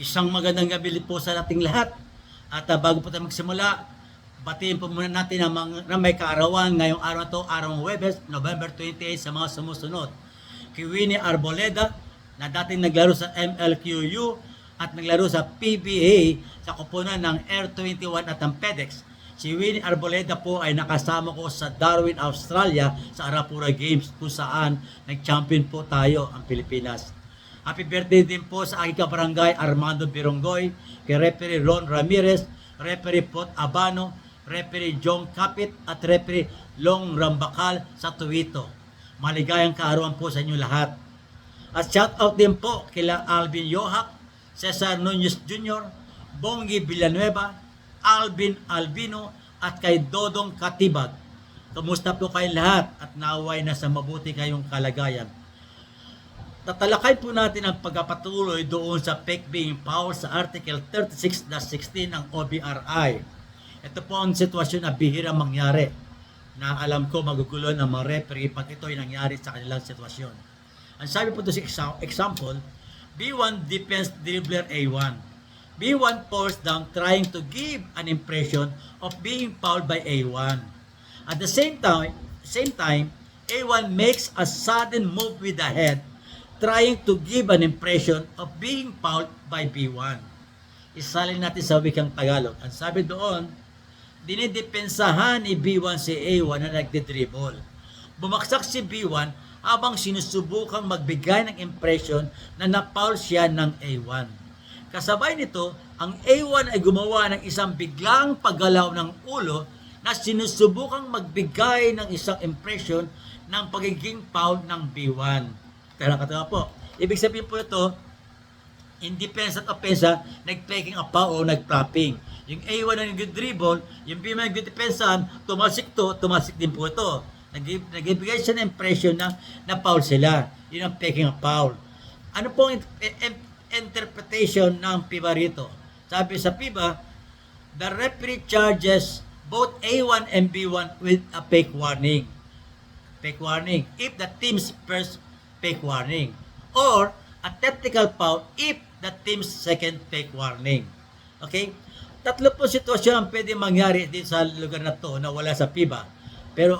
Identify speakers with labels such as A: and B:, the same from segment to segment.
A: Isang magandang gabi po sa ating lahat. At bago po tayo magsimula, batiin po muna natin na may kaarawan ngayong araw na to, araw ng Huwebes, November 28 sa mga sumusunod. Kay Winnie Arboleda, na dating naglaro sa MLQU at naglaro sa PBA sa kupunan ng Air 21 at ang PEDEX. Si Winnie Arboleda po ay nakasama ko sa Darwin, Australia sa Arapura Games kung saan nag-champion po tayo ang Pilipinas. Happy birthday din po sa aking kabarangay Armando Birongoy, kay Referee Ron Ramirez, Referee Pot Abano, Referee John Capit at Referee Long Rambakal sa Tuwito. Maligayang kaarawan po sa inyo lahat. At shout out din po kila Alvin Yohak, Cesar Nunez Jr., Bongi Villanueva, Alvin Albino at kay Dodong Katibag. Kumusta po kayo lahat at naway na sa mabuti kayong kalagayan. Tatalakay po natin ang pagpapatuloy doon sa fake being foul sa Article 36-16 ng OBRI. Ito po ang sitwasyon na bihira mangyari na alam ko magugulo ng mga referee pag ito'y nangyari sa kanilang sitwasyon. Ang sabi po doon sa example, B1 defense dribbler A1. B1 falls down trying to give an impression of being fouled by A1. At the same time, A1 makes a sudden move with the head trying to give an impression of being fouled by B1. Isalin natin sa wikang Tagalog. Ang sabi doon, dinidepensahan ni B1 si A1 na nagdidribble. Bumaksak si B1 habang sinusubukang magbigay ng impression na na-foul siya ng A1. Kasabay nito, ang A1 ay gumawa ng isang biglang paggalaw ng ulo na sinusubukang magbigay ng isang impression ng pagiging foul ng B1. Kaya katawa po. Ibig sabihin po ito, in defense at offensa, nag-faking a foul o nag-flopping. Yung A1 na nag-dribble, yung B1 na nag-defensahan, tumasik din po ito. Nag-ibigay siya ng impression na foul sila. Yun ang faking a foul. Ano pong interpretation ng FIBA rito? Sabi sa FIBA, the referee charges both A1 and B1 with a fake warning. Fake warning. If the team's first fake warning, or a technical foul if the team's second fake warning. Okay? Tatlo po sitwasyon ang pwede mangyari dito sa lugar na to na wala sa FIBA. Pero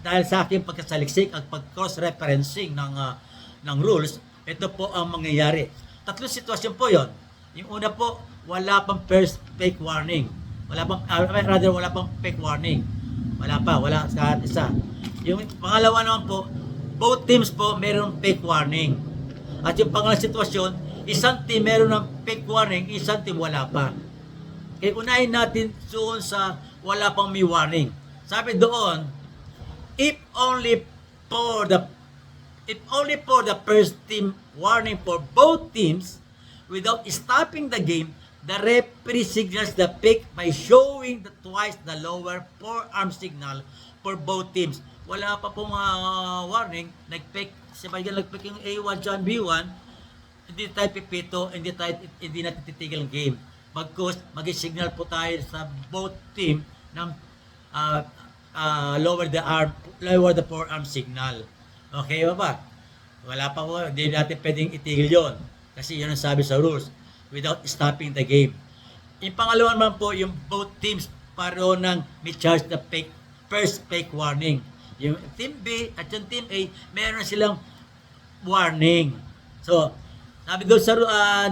A: dahil sa aking pagkasaliksik at pag-cross-referencing ng rules, ito po ang mangyayari. Tatlo sitwasyon po yon. Yung una po, wala pang first fake warning. Wala pang fake warning. Wala sa isa. Yung pangalawa naman po, both teams po meron fake warning. At yung pangalang sitwasyon, isang team meron ng fake warning, isang team wala pa. Kaya unahin natin doon sa wala pang may warning. Sabi doon, if only for the first team warning for both teams, without stopping the game, the referee signals the fake by showing twice the lower forearm signal for both teams. Wala pa pong warning, nag-fake yung A1 at B1, hindi tayo pipito, hindi natin titigil ang game. Bagkus, mag-signal po tayo sa both team ng lower the forearm signal. Okay ba? Wala pa po, hindi natin pwedeng itigil yon. Kasi yun ang sabi sa rules, without stopping the game. Yung pangalawa naman po, yung both teams pareho ng may charge na first fake warning. Yung Team B at yung Team A, meron silang warning. So, sabi doon sa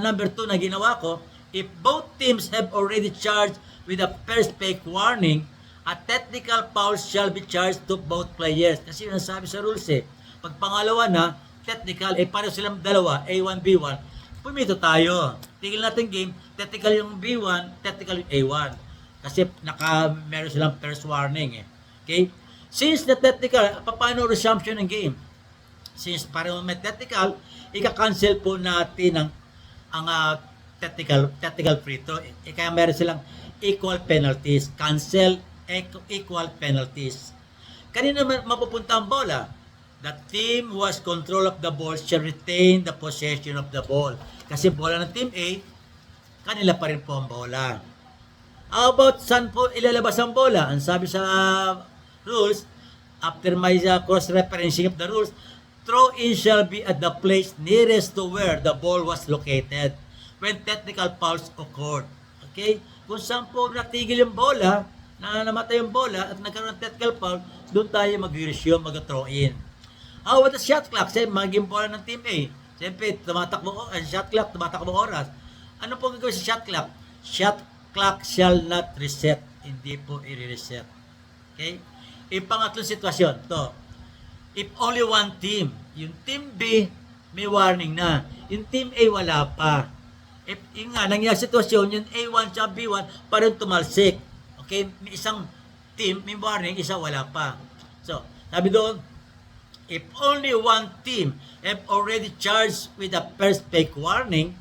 A: number 2 na ginawa ko, if both teams have already charged with a first fake warning, a technical foul shall be charged to both players. Kasi yun ang sabi sa rules eh. Pag pangalawa na, technical, pareho silang dalawa, A1, B1, pumito tayo. Tigil natin game, technical yung B1, technical yung A1. Kasi meron silang first warning eh. Okay? Since the technical, paano resumption ng game? Since pareho may technical, ika-cancel po natin ang technical free throw. Kaya meron silang equal penalties. Cancel equal penalties. Kanina mapupunta ang bola? The team who has control of the ball shall retain the possession of the ball. Kasi bola ng Team A, kanila pa rin po ang bola. How about saan po ilalabas ang bola? Ang sabi sa rules, after my cross-referencing of the rules, throw-in shall be at the place nearest to where the ball was located when technical fouls occurred. Okay? Kung saan po natigil yung bola, na namatay yung bola at nagkaroon ng technical foul, doon tayo mag-resume, mag-throw-in. How about the shot clock? Siyempre, maging bola ng Team A. Siyempre, tumatakbo shot clock, tumatakbo oras. Ano po gagawin sa shot clock? Shot clock shall not reset. Hindi po i-reset. Okay? Yung pangatlong sitwasyon, to. If only one team, yung Team B, may warning na. Yung Team A, wala pa. If yung nga, nangyari sitwasyon, yung A1 at B1, parang tumalsik. Okay? May isang team, may warning, isa wala pa. So, sabi doon, if only one team have already charged with a first fake warning,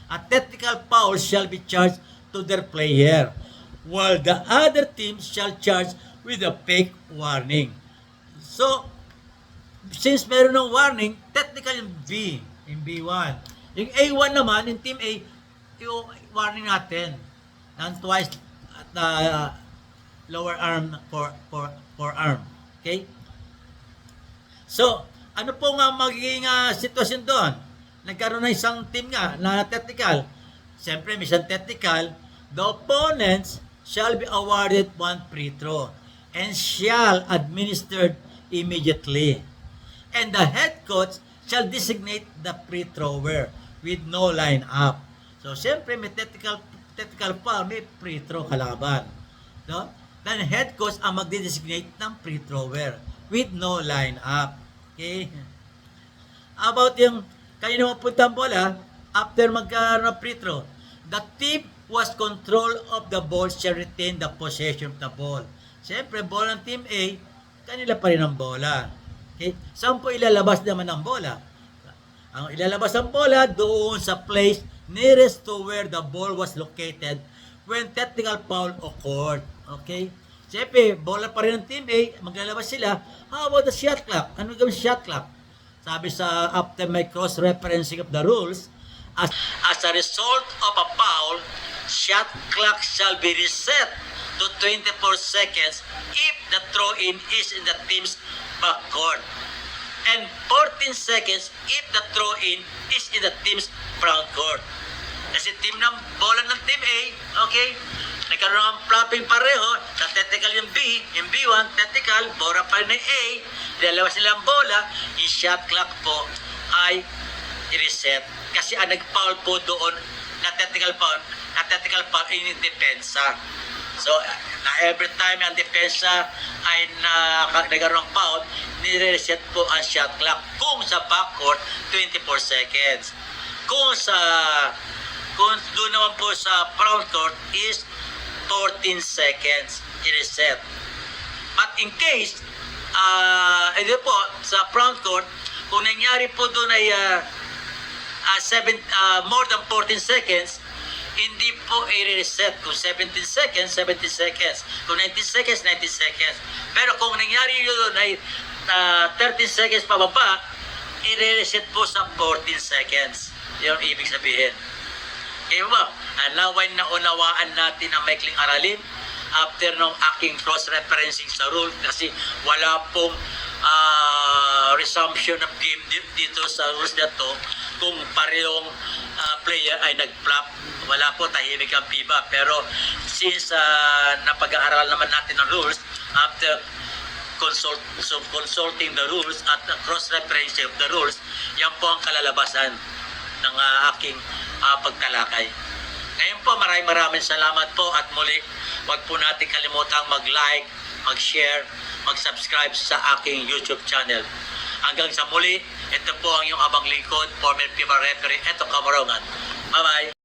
A: a technical foul shall be charged to their player, while the other team shall charge with a fake warning. So, since meron ng warning, technical yung B, yung B1. Yung A1 naman, yung Team A, yung warning natin, ng twice at the lower arm for arm. Okay? So, ano po nga magiging sitwasyon doon? Nagkaroon na isang team nga na technical. Siyempre, may isang technical. The opponents shall be awarded one free throw and shall administered immediately. And the head coach shall designate the free thrower with no line up. So, siyempre, may technical foul, may free throw kalaban. No? Then, head coach ang magde-designate ng free thrower with no line up. Okay? About yung kanina mapunta ang bola, after magkaroon ng free throw, the team was control of the ball shall retain the possession of the ball. Siyempre, bola ng Team A, kanila pa rin ang bola. Okay? Saan po ilalabas naman ang bola? Ang ilalabas ang bola doon sa place nearest to where the ball was located when technical foul occurred. Okay? Siyempre, bola pa rin ng Team A, maglalabas sila. How about the shot clock? Ano gawin sa shot clock? Sabi sa after my cross-referencing of the rules, as a result of a foul, shot clock shall be reset to 24 seconds if the throw-in is in the team's backcourt, and 14 seconds if the throw-in is in the team's frontcourt. Kasi team ng bola ng Team A, okay, nagkaroon ng flopping pareho, sa technical yung B, yung B1, technical, bola pa rin ng A, nilalabas nila ang bola, yung shot clock po ay i-reset. Kasi ang nag-foul po doon na technical foul ay yung depensa. So, na every time ang depensa ay nagkaroon ng foul, nire-reset po ang shot clock. Kung sa backcourt, 24 seconds. Kung doon naman po sa frontcourt is 14 seconds i-reset. But in case, ito po, sa frontcourt, kung nangyari po doon ay more than 14 seconds, hindi po i-reset. Kung 17 seconds, 17 seconds. Kung 19 seconds, 19 seconds. Pero kung nangyari yun ay 13 seconds pababa, i-reset po sa 14 seconds. Yun ang ibig sabihin. Kaya ba, naway na unawaan natin ang maikling aralin after ng aking cross-referencing sa rule kasi wala pong resumption of game dito sa rules na to kung parehong player ay nag-flop. Wala po, tahimik ang FIBA. Pero since napag-aaral naman natin ang rules, after consulting the rules at cross-referencing of the rules, yan po ang kalalabasan ng aking pagtalakay. Ngayon po, maraming salamat po at muli, wag po natin kalimutang mag-like, mag-share, mag-subscribe sa aking YouTube channel. Hanggang sa muli, ito po ang iyong abang lingkod, former FIBA referee, Eto Camarongan. Bye-bye!